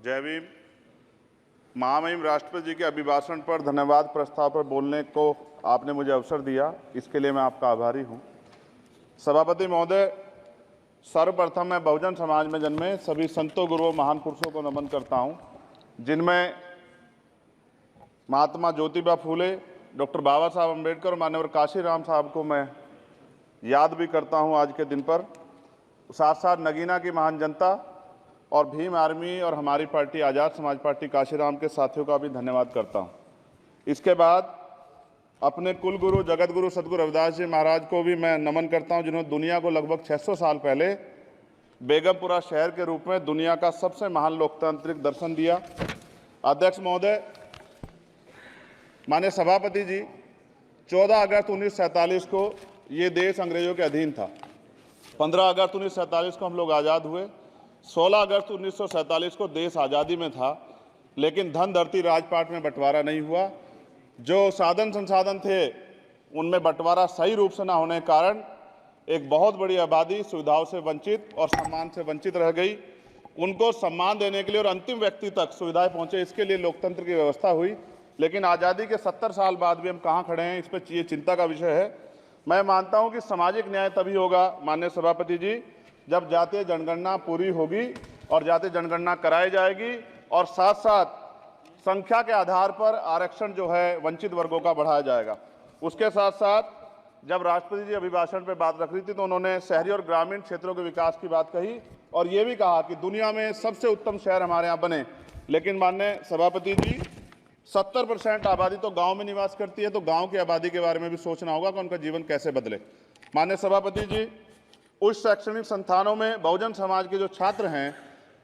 जय भीम। महामहिम राष्ट्रपति जी के अभिभाषण पर धन्यवाद प्रस्ताव पर बोलने को आपने मुझे अवसर दिया, इसके लिए मैं आपका आभारी हूं। सभापति महोदय, सर्वप्रथम मैं बहुजन समाज में जन्मे सभी संतों, गुरुओं, महान पुरुषों को नमन करता हूं, जिनमें महात्मा ज्योतिबा फूले, डॉक्टर बाबा साहब अम्बेडकर और मान्यवर काशीराम साहब को मैं याद भी करता हूं आज के दिन पर। साथ साथ नगीना की महान जनता और भीम आर्मी और हमारी पार्टी आज़ाद समाज पार्टी काशीराम के साथियों का भी धन्यवाद करता हूं। इसके बाद अपने कुल गुरु जगत गुरु सदगुरु रविदास जी महाराज को भी मैं नमन करता हूं, जिन्होंने दुनिया को लगभग 600 साल पहले बेगमपुरा शहर के रूप में दुनिया का सबसे महान लोकतांत्रिक दर्शन दिया। अध्यक्ष महोदय, माननीय सभापति जी, 14 अगस्त 1947 को ये देश अंग्रेजों के अधीन था। 15 अगस्त 1947 को हम लोग आज़ाद हुए। 16 अगस्त 1947 को देश आज़ादी में था, लेकिन धन धरती राजपाट में बंटवारा नहीं हुआ। जो साधन संसाधन थे उनमें बंटवारा सही रूप से न होने के कारण एक बहुत बड़ी आबादी सुविधाओं से वंचित और सम्मान से वंचित रह गई। उनको सम्मान देने के लिए और अंतिम व्यक्ति तक सुविधाएं पहुंचे, इसके लिए लोकतंत्र की व्यवस्था हुई। लेकिन आज़ादी के 70 साल बाद भी हम कहाँ खड़े हैं, इस पर ये चिंता का विषय है। मैं मानता हूं कि सामाजिक न्याय तभी होगा माननीय सभापति जी, जब जातीय जनगणना पूरी होगी और जातीय जनगणना कराई जाएगी और साथ साथ संख्या के आधार पर आरक्षण जो है वंचित वर्गों का बढ़ाया जाएगा। उसके साथ साथ जब राष्ट्रपति जी अभिभाषण पर बात रख रही थी तो उन्होंने शहरी और ग्रामीण क्षेत्रों के विकास की बात कही और ये भी कहा कि दुनिया में सबसे उत्तम शहर हमारे यहाँ बने। लेकिन माननीय सभापति जी, 70% आबादी तो गांव में निवास करती है, तो गांव की आबादी के बारे में भी सोचना होगा कि उनका जीवन कैसे बदले। माननीय सभापति जी, उच्च शैक्षणिक संस्थानों में बहुजन समाज के जो छात्र हैं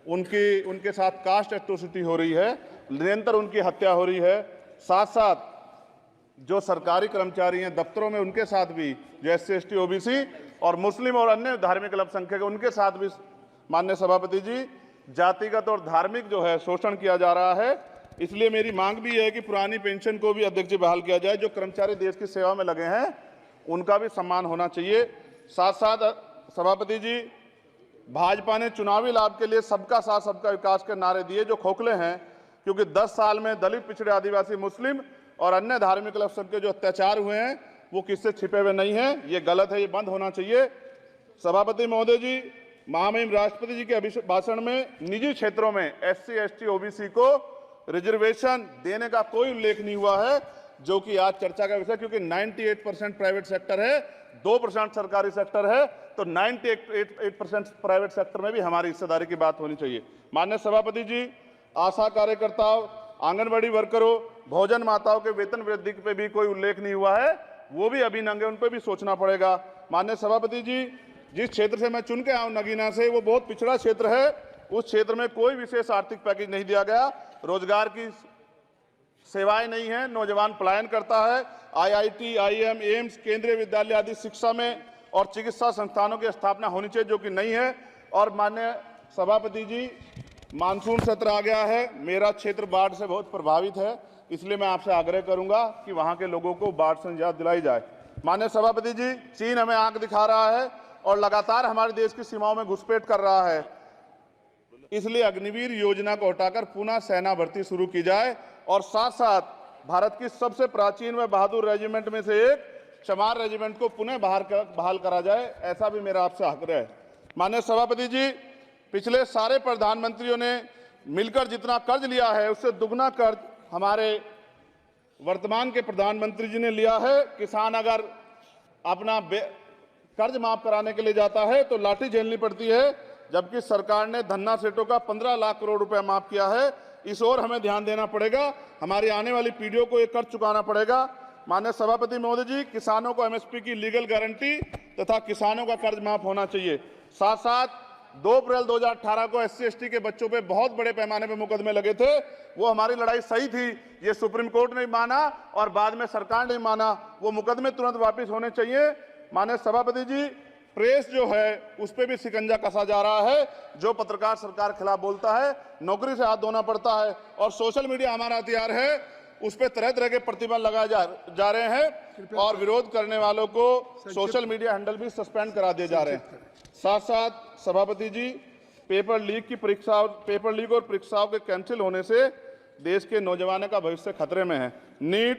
उनके साथ कास्ट एट्रोसिटी हो रही है, निरंतर उनकी हत्या हो रही है। साथ साथ जो सरकारी कर्मचारी हैं दफ्तरों में, उनके साथ भी जो SC ST OBC और मुस्लिम और अन्य धार्मिक अल्पसंख्यक, उनके साथ भी माननीय सभापति जी जातिगत और धार्मिक जो है शोषण किया जा रहा है। इसलिए मेरी मांग भी है कि पुरानी पेंशन को भी अध्यक्ष जी बहाल किया जाए। जो कर्मचारी देश की सेवा में लगे हैं उनका भी सम्मान होना चाहिए। साथ साथ सभापति जी, भाजपा ने चुनावी लाभ के लिए सबका साथ सबका विकास के नारे दिए जो खोखले हैं, क्योंकि 10 साल में दलित, पिछड़े, आदिवासी, मुस्लिम और अन्य धार्मिक अल्पसंख्यक जो अत्याचार हुए हैं वो किससे छिपे हुए नहीं हैं। ये गलत है, ये बंद होना चाहिए। सभापति महोदय जी, महामहिम राष्ट्रपति जी के अभिभाषण में निजी क्षेत्रों में SC ST OBC को रिजर्वेशन देने का कोई उल्लेख नहीं हुआ है, जो कि आज चर्चा का विषय, क्योंकि 98% प्राइवेट सेक्टर है, 2% सरकारी सेक्टर है, तो 98% प्राइवेट सेक्टर में भी हमारी हिस्सेदारी की बात होनी चाहिए। माननीय सभापति जी, आशा कार्यकर्ताओं, आंगनबाड़ी वर्करों, भोजन माताओं के वेतन वृद्धि पे भी कोई उल्लेख नहीं हुआ है, वो भी अभी नंगे, उन पर भी सोचना पड़ेगा। माननीय सभापति जी, जिस क्षेत्र से मैं चुन के आया हूं नगीना से, वो बहुत पिछड़ा क्षेत्र है। उस क्षेत्र में कोई विशेष आर्थिक पैकेज नहीं दिया गया, रोजगार की सेवाएं नहीं है, नौजवान पलायन करता है। IIT, IIM, एम्स, केंद्रीय विद्यालय आदि शिक्षा में और चिकित्सा संस्थानों की स्थापना होनी चाहिए, जो कि नहीं है। और माननीय सभापति जी, मानसून सत्र आ गया है, मेरा क्षेत्र बाढ़ से बहुत प्रभावित है, इसलिए मैं आपसे आग्रह करूंगा कि वहां के लोगों को बाढ़ से निजात दिलाई जाए। माननीय सभापति जी, चीन हमें आंख दिखा रहा है और लगातार हमारे देश की सीमाओं में घुसपैठ कर रहा है, इसलिए अग्निवीर योजना को हटाकर पुनः सेना भर्ती शुरू की जाए और साथ साथ भारत की सबसे प्राचीन व बहादुर रेजिमेंट में से एक चमार रेजिमेंट को पुनः बहाल करा जाए, ऐसा भी मेरा आपसे आग्रह है। माननीय सभापति जी, पिछले सारे प्रधानमंत्रियों ने मिलकर जितना कर्ज लिया है उससे दुगना कर्ज हमारे वर्तमान के प्रधानमंत्री जी ने लिया है। किसान अगर अपना कर्ज माफ कराने के लिए जाता है तो लाठी झेलनी पड़ती है, जबकि सरकार ने धन्ना सेठों का 15 लाख करोड़ रुपया माफ किया है। इस ओर हमें ध्यान देना पड़ेगा, हमारी आने वाली पीढ़ियों को ये कर्ज चुकाना पड़ेगा। माननीय सभापति महोदय जी, किसानों को MSP की लीगल गारंटी तथा किसानों का कर्ज माफ होना चाहिए। साथ साथ 2 अप्रैल 2018 को SC ST के बच्चों पे बहुत बड़े पैमाने पे मुकदमे लगे थे, वो हमारी लड़ाई सही थी, ये सुप्रीम कोर्ट ने माना और बाद में सरकार ने माना, वो मुकदमे तुरंत वापस होने चाहिए। माननीय सभापति जी, प्रेस जो है उस पर भी शिकंजा कसा जा रहा है। जो पत्रकार सरकार खिलाफ बोलता है नौकरी से हाथ धोना पड़ता है, और सोशल मीडिया हमारा हथियार है, उस पर तरह तरह के प्रतिबंध लगाए जा रहे हैं और विरोध करने वालों को सोशल मीडिया हैंडल भी सस्पेंड करा दिए जा रहे हैं। साथ साथ सभापति जी, पेपर लीक और परीक्षाओं के कैंसिल होने से देश के नौजवानों का भविष्य खतरे में है। नीट,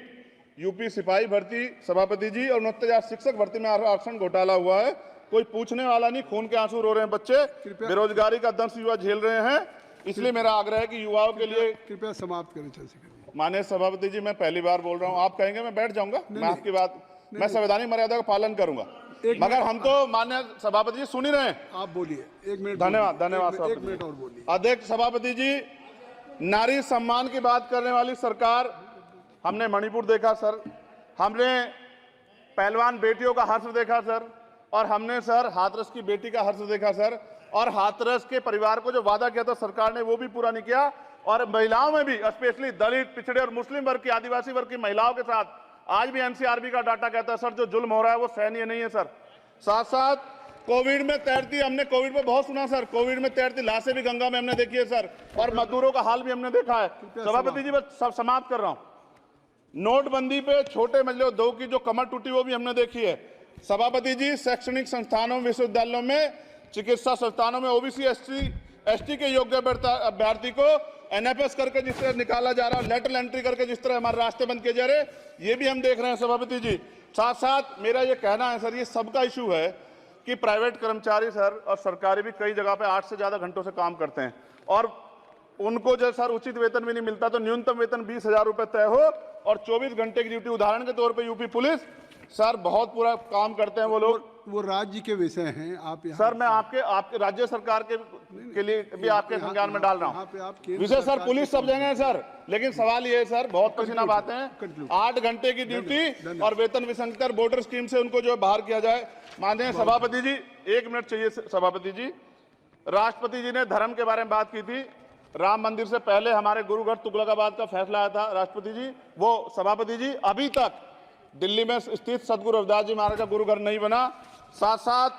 यूपी सिपाही भर्ती सभापति जी और 69,000 शिक्षक भर्ती में आरक्षण घोटाला हुआ है, कोई पूछने वाला नहीं, खून के आंसू रो रहे हैं बच्चे, बेरोजगारी का दंश युवा झेल रहे हैं। इसलिए मेरा आग्रह है कि युवाओं के लिए कृपया समाप्त करें चंद्रशेखर। माननीय सभापति जी, मैं पहली बार बोल रहा हूं, आप कहेंगे मैं बैठ जाऊंगा, मैं आपकी बात, मैं संवैधानिक मर्यादा का पालन करूंगा, मगर हम तो माननीय सभापति जी सुन ही रहे हैं। आप बोलिए, 1 मिनट। धन्यवाद। एक मिनट और बोलिए। अध्यक्ष सभापति जी, नारी सम्मान की बात करने वाली सरकार, हमने मणिपुर देखा सर, हमने पहलवान बेटियों का हर्ष देखा सर, और हमने सर हाथरस की बेटी का हर्ष देखा सर, और हाथरस के परिवार को जो वादा किया था सरकार ने वो भी पूरा नहीं किया। और महिलाओं में भी, स्पेशली दलित, पिछड़े और मुस्लिम वर्ग की, आदिवासी वर्ग की महिलाओं के साथ आज भी एनसीआरबी का डाटा कहता है सर जो जुल्म हो रहा है वो सहनीय नहीं है सर। साथ साथ कोविड में तैरती, हमने कोविड में बहुत सुना सर, कोविड में तैरती लाशें भी गंगा में हमने देखी है सर, और मजदूरों का हाल भी हमने देखा है। सभापति जी, बस सब समाप्त कर रहा हूं। नोटबंदी पे छोटे मजले उद्योग की जो कमर टूटी वो भी हमने देखी है। सभापति जी, शैक्षणिक संस्थानों, विश्वविद्यालयों में, चिकित्सा संस्थानों में ओबीसी एसटी के योग्य अभ्यर्थी को एनएफएस करके जिस तरह निकाला जा रहा है, लेटरल एंट्री करके जिस तरह हमारे रास्ते बंद किए जा रहे, ये भी हम देख रहे हैं सभापति जी। साथ साथ मेरा ये कहना है सर, ये सबका इशू है कि प्राइवेट कर्मचारी सर और सरकारी भी कई जगह पे 8 से ज्यादा घंटों से काम करते हैं, और उनको जो सर उचित वेतन भी नहीं मिलता, तो न्यूनतम वेतन 20,000 रुपए तय हो और 24 घंटे की ड्यूटी। उदाहरण के तौर पे यूपी पुलिस सर बहुत पूरा काम करते हैं वो लोग, वो राज्य के विषय हैं। आप सर मैं आपके राज्य सरकार के लिए भी आपके संज्ञान में डाल रहा हूँ विषय सर, पुलिस सब जगह है सर, लेकिन सवाल ये है सर, बहुत पसीना बातें हैं, 8 घंटे की ड्यूटी और वेतन विसंगति, बॉर्डर स्कीम से उनको जो बाहर किया जाए। माननीय सभापति जी, 1 मिनट चाहिए सभापति जी। राष्ट्रपति जी ने धर्म के बारे में बात की थी, राम मंदिर से पहले हमारे गुरुघर तुगलकाबाद का फैसला आया था राष्ट्रपति जी, वो सभापति जी अभी तक दिल्ली में स्थित सदगुरु रविदास जी महाराज का गुरुघर नहीं बना। साथ साथ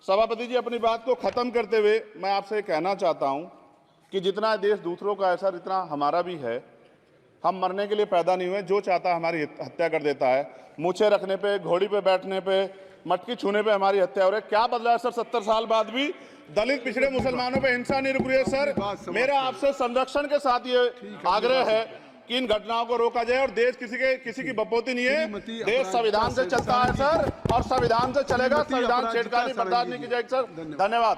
सभापति जी, अपनी बात को खत्म करते हुए मैं आपसे कहना चाहता हूं कि जितना देश दूसरों का है सर, इतना हमारा भी है। हम मरने के लिए पैदा नहीं हुए, जो चाहता है हमारी हत्या कर देता है। मूछे रखने पे, घोड़ी पे बैठने पे, मटकी छूने पे हमारी हत्या हो रही है। क्या बदला है सर 70 साल बाद भी? दलित, पिछड़े, मुसलमानों पे हिंसा नहीं रुक रही है सर। मेरा आपसे संरक्षण के साथ ये आग्रह है कि इन घटनाओं को रोका जाए, और देश किसी की बपोती नहीं है, देश संविधान से चलता है सर, और संविधान से चलेगा, संविधान छेड़खानी बर्दाश्त नहीं की जाएगी सर। धन्यवाद।